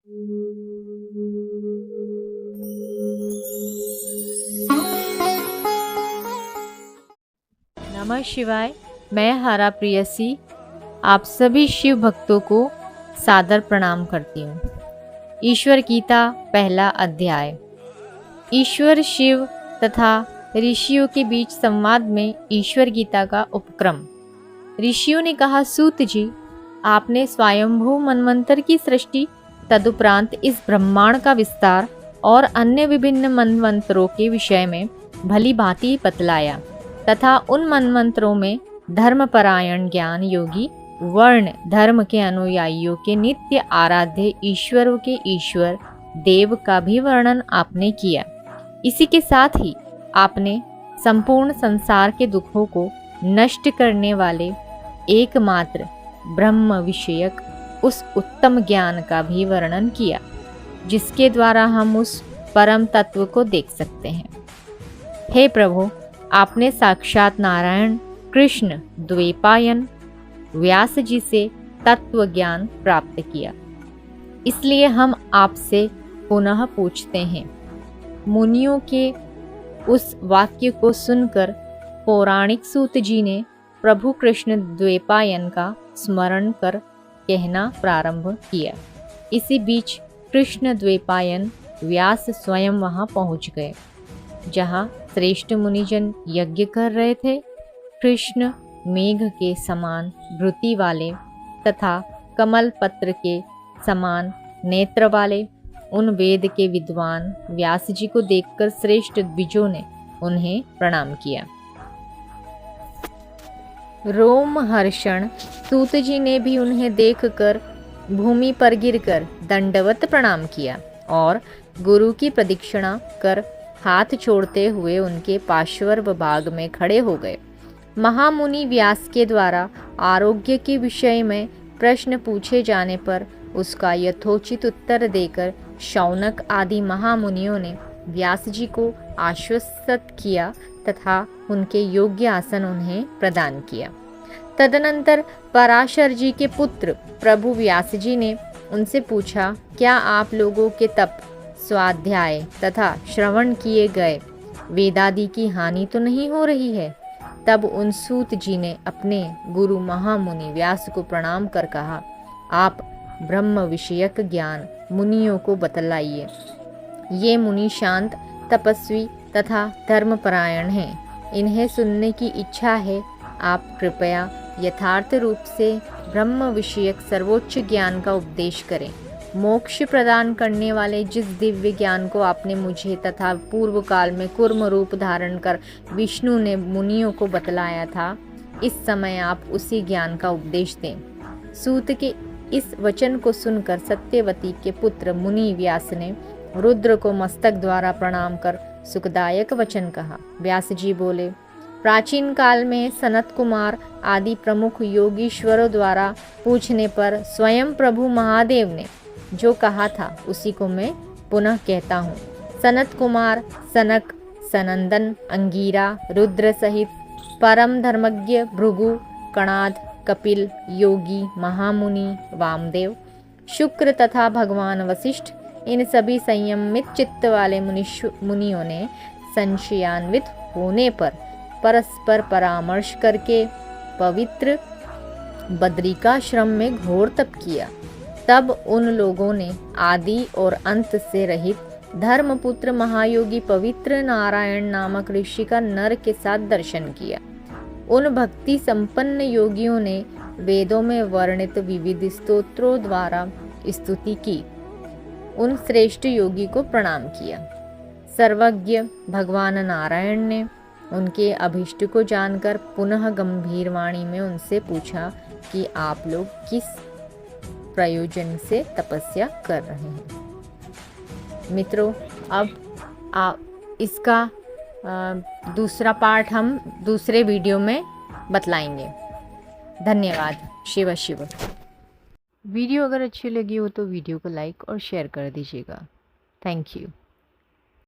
नमः शिवाय। मैं हरा प्रियसी आप सभी शिव भक्तों को सादर प्रणाम करती हूँ। ईश्वर गीता पहला अध्याय। ईश्वर शिव तथा ऋषियों के बीच संवाद में ईश्वर गीता का उपक्रम। ऋषियों ने कहा, सूत जी, आपने स्वयंभू मनवंतर की सृष्टि, तदुपरांत इस ब्रह्मांड का विस्तार और अन्य विभिन्न मनवंतरों के विषय में भली भांति बतलाया तथा उन मनवंतरों में धर्मपरायण ज्ञान योगी वर्ण धर्म के अनुयायियों के नित्य आराध्य ईश्वरों के ईश्वर देव का भी वर्णन आपने किया। इसी के साथ ही आपने संपूर्ण संसार के दुखों को नष्ट करने वाले एकमात्र ब्रह्म विषयक उस उत्तम ज्ञान का भी वर्णन किया, जिसके द्वारा हम उस परम तत्व को देख सकते हैं। हे प्रभु, आपने साक्षात नारायण कृष्ण द्वैपायन व्यास जी से तत्व ज्ञान प्राप्त किया। इसलिए हम आपसे पुनः पूछते हैं। मुनियों के उस वाक्य को सुनकर पौराणिक सूत जी ने प्रभु कृष्ण द्वैपायन का स्मरण कर कहना प्रारंभ किया। इसी बीच कृष्ण द्वैपायन व्यास स्वयं वहां पहुंच गए, जहां श्रेष्ठ मुनिजन यज्ञ कर रहे थे। कृष्ण मेघ के समान भृति वाले तथा कमल पत्र के समान नेत्र वाले उन वेद के विद्वान व्यास जी को देखकर श्रेष्ठ द्विजों ने उन्हें प्रणाम किया। रोमहर्षण सूत जी ने भी उन्हें देखकर भूमि पर गिरकर दंडवत प्रणाम किया और गुरु की प्रदक्षिणा कर हाथ छोड़ते हुए उनके पार्श्व भाग में खड़े हो गए। महामुनि व्यास के द्वारा आरोग्य के विषय में प्रश्न पूछे जाने पर उसका यथोचित उत्तर देकर शौनक आदि महामुनियों ने व्यास जी को आश्वस्त किया तथा उनके योग्य आसन उन्हें प्रदान किया। तदनंतर पराशर जी के पुत्र प्रभु व्यास जी ने उनसे पूछा, क्या आप लोगों के तप, स्वाध्याय तथा श्रवण किए गए वेदादि की हानि तो नहीं हो रही है? तब उन सूत जी ने अपने गुरु महामुनि व्यास को प्रणाम कर कहा, आप ब्रह्म विषयक ज्ञान मुनियों को बतलाइए। ये मुनि शांत, तपस्वी तथा धर्मपरायण हैं। इन्हें सुनने की इच्छा है। आप कृपया यथार्थ रूप से ब्रह्म विषयक सर्वोच्च ज्ञान का उपदेश करें। मोक्ष प्रदान करने वाले जिस दिव्य ज्ञान को आपने मुझे तथा पूर्व काल में कूर्म रूप धारण कर विष्णु ने मुनियों को बतलाया था, इस समय आप उसी ज्ञान का उपदेश दें। सूत के इस वचन को सुनकर सत्यवती के पुत्र मुनि व्यास ने रुद्र को मस्तक द्वारा प्रणाम कर सुखदायक वचन कहा। व्यास जी बोले, प्राचीन काल में सनत कुमार आदि प्रमुख योगीश्वरों द्वारा पूछने पर स्वयं प्रभु महादेव ने जो कहा था उसी को मैं पुनः कहता हूँ। सनत कुमार सनक, सनंदन, अंगीरा, रुद्र सहित परम धर्मज्ञ भृगु, कणाद, कपिल, योगी, महामुनि, वामदेव, शुक्र तथा भगवान वशिष्ठ, इन सभी संयमित चित्त वाले मुनियों ने संशयान्वित होने पर परस्पर परामर्श करके पवित्र बद्रिकाश्रम में घोर तप किया। तब उन लोगों ने आदि और अंत से रहित धर्मपुत्र महायोगी पवित्र नारायण नामक ऋषि का नर के साथ दर्शन किया। उन भक्ति संपन्न योगियों ने वेदों में वर्णित विविध स्तोत्रों द्वारा स्तुति की। उन श्रेष्ठ योगी को प्रणाम किया। सर्वज्ञ भगवान नारायण ने उनके अभिष्ट को जानकर पुनः गंभीर वाणी में उनसे पूछा कि आप लोग किस प्रयोजन से तपस्या कर रहे हैं। मित्रों, अब इसका दूसरा पार्ट हम दूसरे वीडियो में बतलाएंगे। धन्यवाद। शिव शिव। वीडियो अगर अच्छी लगी हो तो वीडियो को लाइक और शेयर कर दीजिएगा। Thank you.